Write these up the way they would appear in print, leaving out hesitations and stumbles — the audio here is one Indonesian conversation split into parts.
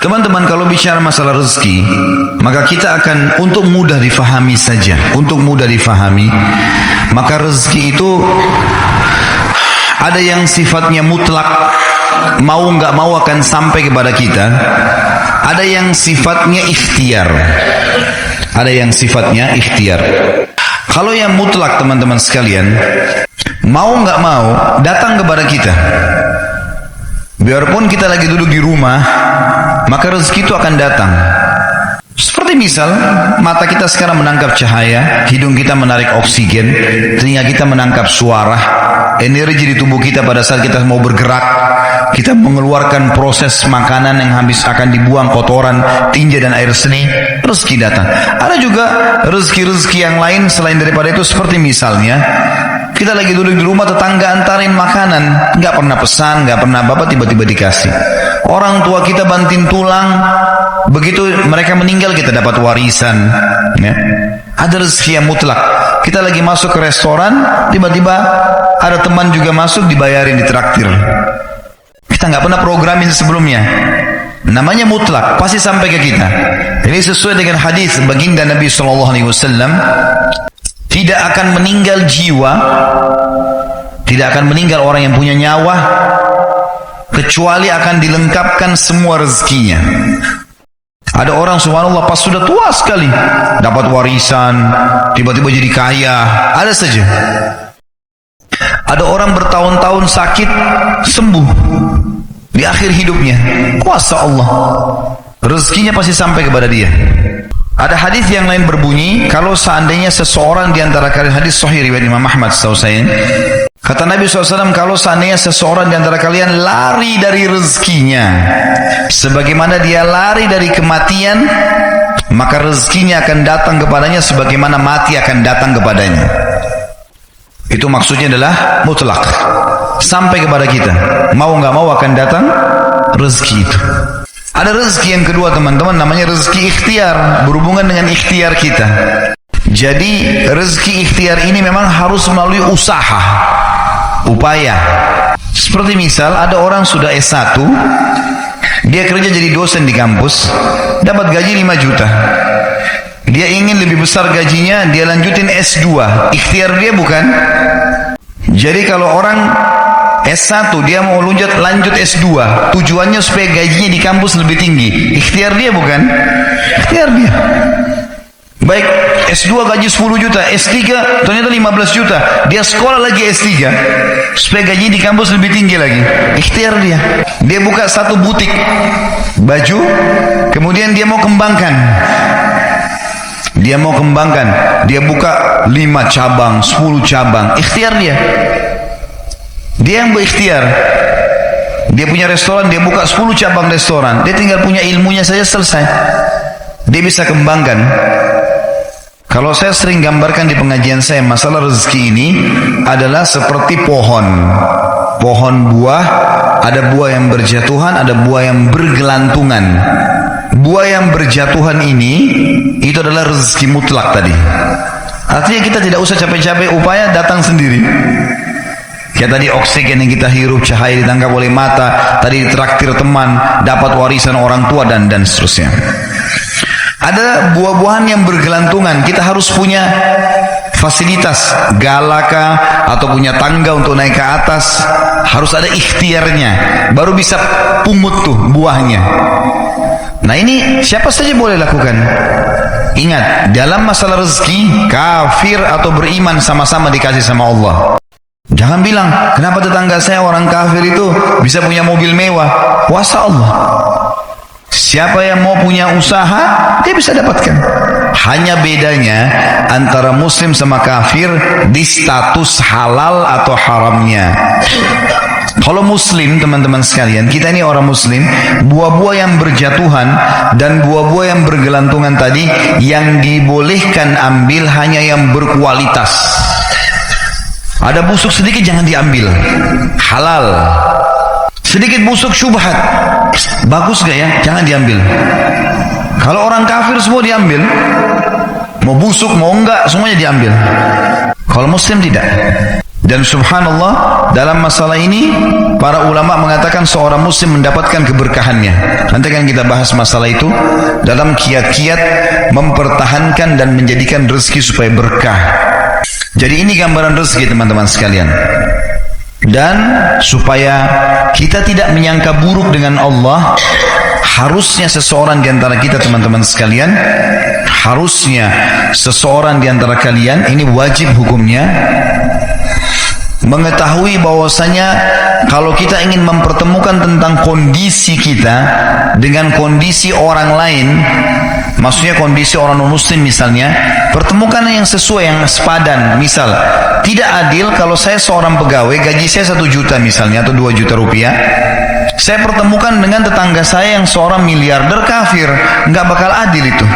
Teman-teman, kalau bicara masalah rezeki, maka kita akan untuk mudah difahami saja, maka rezeki itu ada yang sifatnya mutlak, mau nggak mau akan sampai kepada kita. Ada yang sifatnya ikhtiar. Kalau yang mutlak, teman-teman sekalian, mau nggak mau datang kepada kita. Biarpun kita lagi duduk di rumah, maka rezeki itu akan datang. Seperti misal, mata kita sekarang menangkap cahaya, hidung kita menarik oksigen, telinga kita menangkap suara, energi di tubuh kita pada saat kita mau bergerak, kita mengeluarkan proses makanan yang habis akan dibuang, kotoran, tinja dan air seni, rezeki datang. Ada juga rezeki-rezeki yang lain selain daripada itu, seperti misalnya, kita lagi duduk di rumah, tetangga antarin makanan, nggak pernah pesan, nggak pernah apa-apa, tiba-tiba dikasih. Orang tua kita banting tulang, begitu mereka meninggal kita dapat warisan. Ya. Ada rezeki yang mutlak. Kita lagi masuk ke restoran, tiba-tiba ada teman juga masuk, dibayarin, ditraktir. Kita nggak pernah programin sebelumnya. Namanya mutlak, pasti sampai ke kita. Ini sesuai dengan hadis baginda Nabi SAW. Tidak akan meninggal jiwa, tidak akan meninggal orang yang punya nyawa, kecuali akan dilengkapkan semua rezekinya. Ada orang subhanallah pas sudah tua sekali, dapat warisan, tiba-tiba jadi kaya, ada saja. Ada orang bertahun-tahun sakit, sembuh di akhir hidupnya, kuasa Allah, rezekinya pasti sampai kepada dia. Ada hadis yang lain berbunyi, kalau seandainya seseorang di antara kalian, hadis sahih riwayat Imam Ahmad SAW, kata Nabi SAW, kalau seandainya seseorang di antara kalian lari dari rezekinya, sebagaimana dia lari dari kematian, maka rezekinya akan datang kepadanya sebagaimana mati akan datang kepadanya. Itu maksudnya adalah mutlak, sampai kepada kita, mau nggak mau akan datang rezeki itu. Ada rezeki yang kedua, teman-teman, namanya rezeki ikhtiar, berhubungan dengan ikhtiar kita. Jadi rezeki ikhtiar ini memang harus melalui usaha, upaya. Seperti misal ada orang sudah S1, dia kerja jadi dosen di kampus, dapat gaji 5 juta. Dia ingin lebih besar gajinya, dia lanjutin S2. Ikhtiar dia bukan? Jadi kalau orang S1 dia mau lanjut S2, tujuannya supaya gajinya di kampus lebih tinggi. Ikhtiar dia bukan? Ikhtiar dia. Baik, S2 gaji 10 juta, S3 ternyata 15 juta. Dia sekolah lagi S3 supaya gaji di kampus lebih tinggi lagi. Ikhtiar dia. Dia buka satu butik baju, kemudian dia mau kembangkan. Dia buka 5 cabang, 10 cabang. Ikhtiar dia. Dia yang berikhtiar. Dia punya restoran, dia buka 10 cabang restoran. Dia tinggal punya ilmunya saja, selesai. Dia bisa kembangkan. Kalau saya sering gambarkan di pengajian saya, masalah rezeki ini adalah seperti pohon buah. Ada buah yang berjatuhan, ada buah yang bergelantungan. Buah yang berjatuhan ini itu adalah rezeki mutlak tadi. Artinya kita tidak usah capek-capek, upaya datang sendiri. Kayak tadi oksigen yang kita hirup, cahaya ditangkap oleh mata, tadi ditraktir teman, dapat warisan orang tua, dan seterusnya. Ada buah-buahan yang bergelantungan, kita harus punya fasilitas, galaka atau punya tangga untuk naik ke atas, harus ada ikhtiarnya, baru bisa pungut tuh buahnya. Nah ini siapa saja boleh lakukan. Ingat, dalam masalah rezeki, kafir atau beriman sama-sama dikasih sama Allah. Jangan bilang, kenapa tetangga saya orang kafir itu bisa punya mobil mewah? Kuasa Allah. Siapa yang mau punya usaha, dia bisa dapatkan. Hanya bedanya antara muslim sama kafir di status halal atau haramnya. Kalau muslim, teman-teman sekalian, kita ini orang muslim, buah-buah yang berjatuhan dan buah-buah yang bergelantungan tadi, yang dibolehkan ambil hanya yang berkualitas. Ada busuk sedikit jangan diambil, halal. Sedikit busuk syubhat, bagus gak ya, jangan diambil. Kalau orang kafir semua diambil, mau busuk mau enggak semuanya diambil. Kalau muslim tidak. Dan subhanallah, dalam masalah ini para ulama mengatakan seorang muslim mendapatkan keberkahannya. Nanti akan kita bahas masalah itu dalam kiat-kiat mempertahankan dan menjadikan rezeki supaya berkah. Jadi ini gambaran rezeki teman-teman sekalian. Dan supaya kita tidak menyangka buruk dengan Allah, harusnya seseorang di antara kita teman-teman sekalian, harusnya seseorang di antara kalian, ini wajib hukumnya, mengetahui bahwasanya kalau kita ingin mempertemukan tentang kondisi kita dengan kondisi orang lain, maksudnya kondisi orang non-muslim misalnya, pertemukan yang sesuai, yang sepadan. Misal, tidak adil kalau saya seorang pegawai, gaji saya 1 juta misalnya, atau 2 juta rupiah, saya pertemukan dengan tetangga saya yang seorang miliarder kafir, nggak bakal adil itu.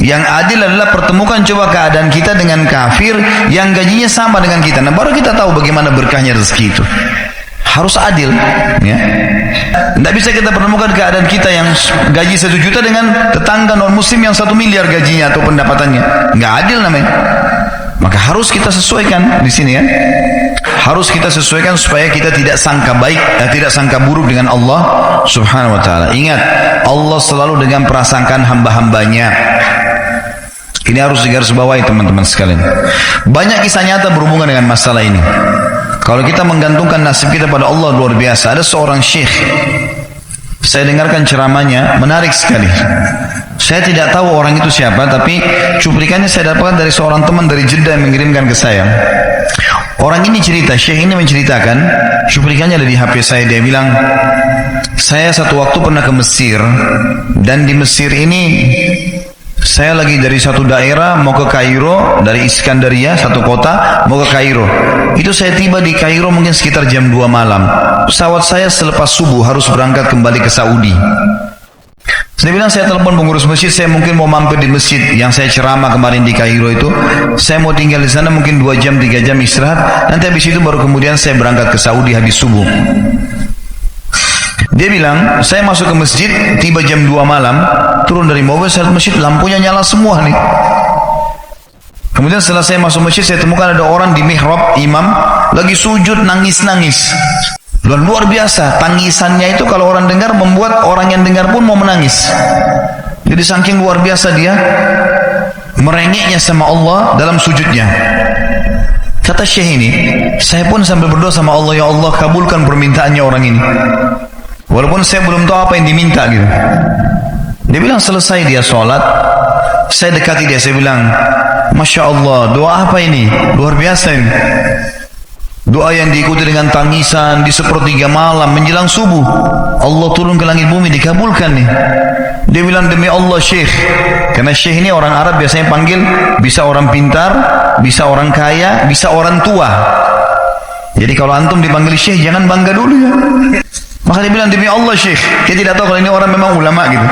Yang adil adalah pertemukan coba keadaan kita dengan kafir yang gajinya sama dengan kita. Nah, baru kita tahu bagaimana berkahnya rezeki itu. Harus adil, ya. Tidak bisa kita pertemukan keadaan kita yang gaji 1 juta dengan tetangga non muslim yang 1 miliar gajinya atau pendapatannya. Nggak adil namanya. Maka harus kita sesuaikan di sini, ya. Harus kita sesuaikan supaya kita tidak sangka baik, tidak sangka buruk dengan Allah Subhanahu wa taala. Ingat, Allah selalu dengan prasangkaan hamba-hambanya. Ini harus digarisbawahi teman-teman sekalian. Banyak kisah nyata berhubungan dengan masalah ini. Kalau kita menggantungkan nasib kita pada Allah, luar biasa. Ada seorang syekh, saya dengarkan ceramahnya, menarik sekali. Saya tidak tahu orang itu siapa, tapi cuplikannya saya dapatkan dari seorang teman dari Jeddah yang mengirimkan ke saya. Orang ini cerita, syekh ini menceritakan, cuplikannya ada di HP saya. Dia bilang, saya satu waktu pernah ke Mesir, dan di Mesir ini saya lagi dari satu daerah mau ke Kairo, dari Iskandaria, satu kota mau ke Kairo. Itu saya tiba di Kairo mungkin sekitar jam 2 malam. Pesawat saya selepas subuh harus berangkat kembali ke Saudi. Saya bilang, saya telepon pengurus masjid, saya mungkin mau mampir di masjid yang saya ceramah kemarin di Kairo itu. Saya mau tinggal di sana mungkin 2 jam 3 jam istirahat. Nanti habis itu baru kemudian saya berangkat ke Saudi habis subuh. Dia bilang, saya masuk ke masjid, tiba jam 2 malam, turun dari mobil, saya lihat masjid, lampunya nyala semua nih. Kemudian setelah saya masuk masjid, saya temukan ada orang di mihrab, imam, lagi sujud, nangis-nangis. Luar biasa, tangisannya itu kalau orang dengar, membuat orang yang dengar pun mau menangis. Jadi saking luar biasa dia, merengeknya sama Allah dalam sujudnya. Kata syekh ini, saya pun sambil berdoa sama Allah, ya Allah kabulkan permintaannya orang ini. Walaupun saya belum tahu apa yang diminta gitu. Dia bilang selesai dia sholat, saya dekati dia, saya bilang, Masya Allah, doa apa ini? Luar biasa ini. Doa yang diikuti dengan tangisan di sepertiga malam menjelang subuh. Allah turun ke langit bumi, dikabulkan nih. Dia bilang, demi Allah syekh, karena syekh ini orang Arab biasanya panggil, bisa orang pintar, bisa orang kaya, bisa orang tua. Jadi kalau antum dipanggil syekh, jangan bangga dulu ya. Maka dia bilang, demi Allah syekh, dia tidak tahu kalau ini orang memang ulama gitu.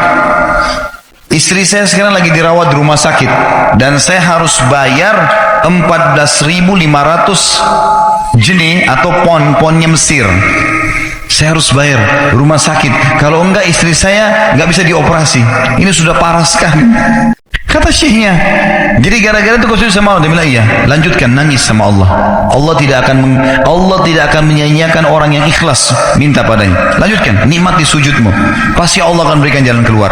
Istri saya sekarang lagi dirawat di rumah sakit, dan saya harus bayar 14.500 jenih atau ponnya Mesir. Saya harus bayar rumah sakit. Kalau enggak istri saya enggak bisa dioperasi. Ini sudah parah sekali. Kata syekhnya, jadi gara-gara itu kau sujud sama Allah. Dia bilang, iya, lanjutkan nangis sama Allah. Allah tidak akan menyanyiakan orang yang ikhlas minta padanya. Lanjutkan, nikmati sujudmu, pasti Allah akan berikan jalan keluar.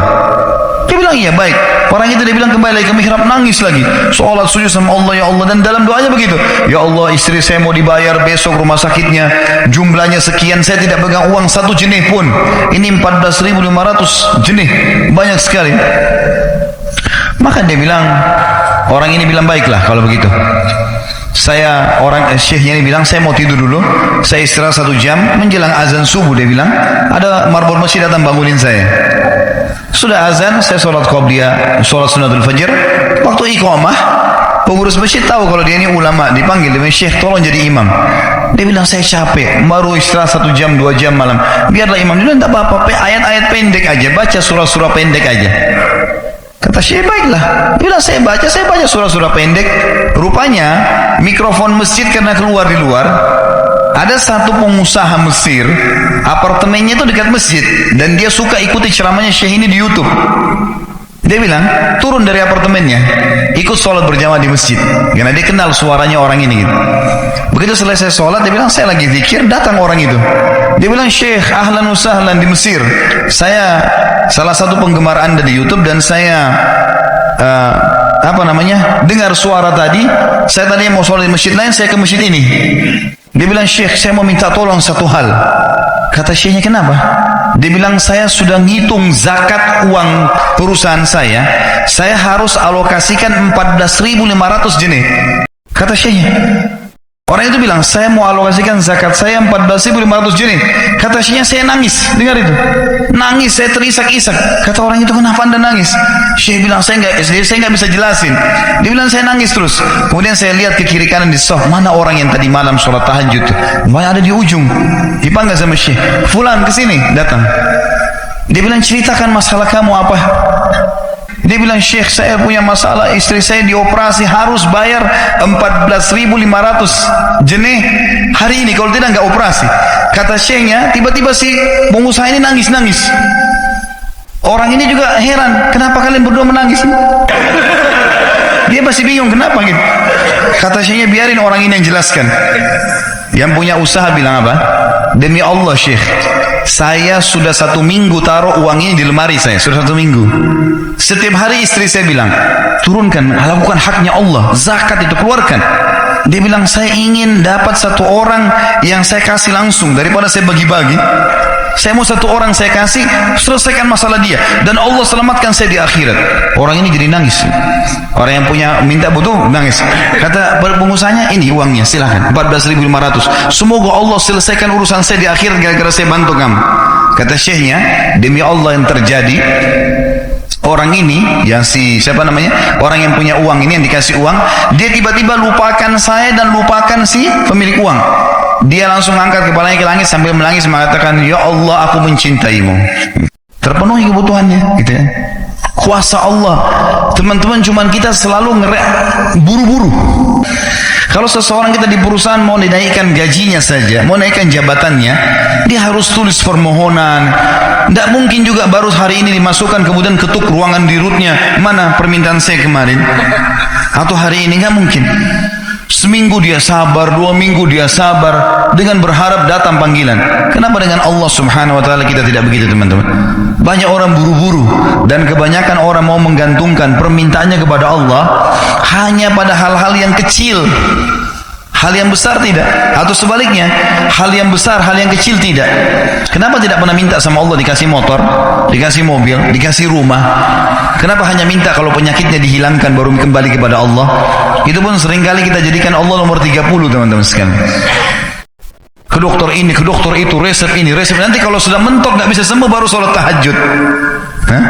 Dia bilang, iya baik. Orang itu dia bilang kembali lagi ke mihrab, nangis lagi, sholat sujud sama Allah, ya Allah. Dan dalam doanya begitu, ya Allah, istri saya mau dibayar besok rumah sakitnya, jumlahnya sekian, saya tidak pegang uang 1 jenih pun. Ini 14.500 jenih, banyak sekali. Maka dia bilang, orang ini bilang, baiklah kalau begitu. Syekhnya ini bilang, saya mau tidur dulu, saya istirahat 1 jam, menjelang azan subuh dia bilang, ada marbot masjid datang bangunin saya. Sudah azan, saya sholat qabliyah, sholat sunatul fajr. Waktu iqamah, pengurus masjid tahu kalau dia ini ulama, dipanggil, dia bilang, syekh tolong jadi imam. Dia bilang, saya capek, baru istirahat 1 jam 2 jam malam, biarlah imam. Dia bilang, tak apa-apa, ayat-ayat pendek aja, baca surah-surah pendek aja. Kata syekh, baiklah. Dia bilang, saya baca surah-surah pendek. Rupanya mikrofon masjid karena keluar di luar, ada satu pengusaha Mesir, apartemennya itu dekat masjid, dan dia suka ikuti ceramahnya syekh ini di YouTube. Dia bilang, turun dari apartemennya, ikut sholat berjamaah di masjid. Karena dia kenal suaranya orang ini gitu. Begitu selesai sholat, dia bilang, saya lagi zikir, datang orang itu. Dia bilang, Syekh, ahlan wa sahlan di Mesir. Saya salah satu penggemar Anda di YouTube dan saya dengar suara tadi. Saya tadi mau sholat di masjid lain, saya ke masjid ini. Dia bilang, Syekh, saya mau minta tolong satu hal. Kata Syekhnya, kenapa? Dia bilang, saya sudah ngitung zakat uang perusahaan saya harus alokasikan 14.500 jenis. Kata Syekhnya. Orang itu bilang, saya mau alokasikan zakat saya 14.500 jenis. Kata Syekhnya, saya nangis. Dengar itu. Nangis, saya terisak-isak. Kata orang itu, kenapa Anda nangis? Syekh bilang, saya nggak bisa jelasin. Dia bilang, saya nangis terus. Kemudian saya lihat ke kiri kanan di soft, mana orang yang tadi malam sholat tahajud. Banyak ada di ujung. Dipanggil sama Syekh. Fulan kesini, datang. Dia bilang, ceritakan masalah kamu apa? Dia bilang, Syekh, saya punya masalah, istri saya dioperasi, harus bayar 14.500 jenih hari ini, kalau tidak nggak operasi. Kata Syekhnya, tiba-tiba si pengusaha ini nangis-nangis. Orang ini juga heran, kenapa kalian berdua menangis? Dia masih bingung, kenapa gitu. Kata Syekhnya, biarin orang ini yang jelaskan. Yang punya usaha bilang apa? Demi Allah, Syekh, saya sudah 1 minggu taruh uang ini di lemari saya, sudah 1 minggu. Setiap hari istri saya bilang, turunkan, lakukan haknya Allah, zakat itu keluarkan. Dia bilang, saya ingin dapat 1 orang yang saya kasih langsung daripada saya bagi-bagi. Saya mau 1 orang saya kasih, selesaikan masalah dia, dan Allah selamatkan saya di akhirat. Orang ini jadi nangis. Orang yang punya minta butuh nangis. Kata pengusahanya, ini uangnya, silakan 14.500. Semoga Allah selesaikan urusan saya di akhirat gara-gara saya bantu kamu. Kata Syekhnya, demi Allah yang terjadi, orang ini yang orang yang punya uang ini, yang dikasih uang, dia tiba-tiba lupakan saya dan lupakan si pemilik uang. Dia langsung angkat kepalanya ke langit sambil menangis mengatakan, ya Allah, aku mencintaimu. Terpenuhi kebutuhannya, gitu ya. Kuasa Allah. Teman-teman, cuman kita selalu buru-buru. Kalau seseorang kita di perusahaan mau dinaikkan gajinya saja, mau naikkan jabatannya, dia harus tulis permohonan. Tidak mungkin juga baru hari ini dimasukkan kemudian ketuk ruangan dirutnya, mana permintaan saya kemarin, atau hari ini, nggak mungkin. Seminggu dia sabar, 2 minggu dia sabar dengan berharap datang panggilan. Kenapa dengan Allah Subhanahu wa ta'ala kita tidak begitu, teman-teman? Banyak orang buru-buru dan kebanyakan orang mau menggantungkan permintaannya kepada Allah hanya pada hal-hal yang kecil. Hal yang besar tidak, atau sebaliknya, hal yang besar, hal yang kecil tidak. Kenapa tidak pernah minta sama Allah dikasih motor, dikasih mobil, dikasih rumah? Kenapa hanya minta kalau penyakitnya dihilangkan baru kembali kepada Allah? Itu pun seringkali kita jadikan Allah nomor 30, teman-teman sekalian. Ke dokter ini, ke dokter itu, resep ini, resep. Nanti kalau sudah mentok nggak bisa sembuh baru sholat tahajud. Hah?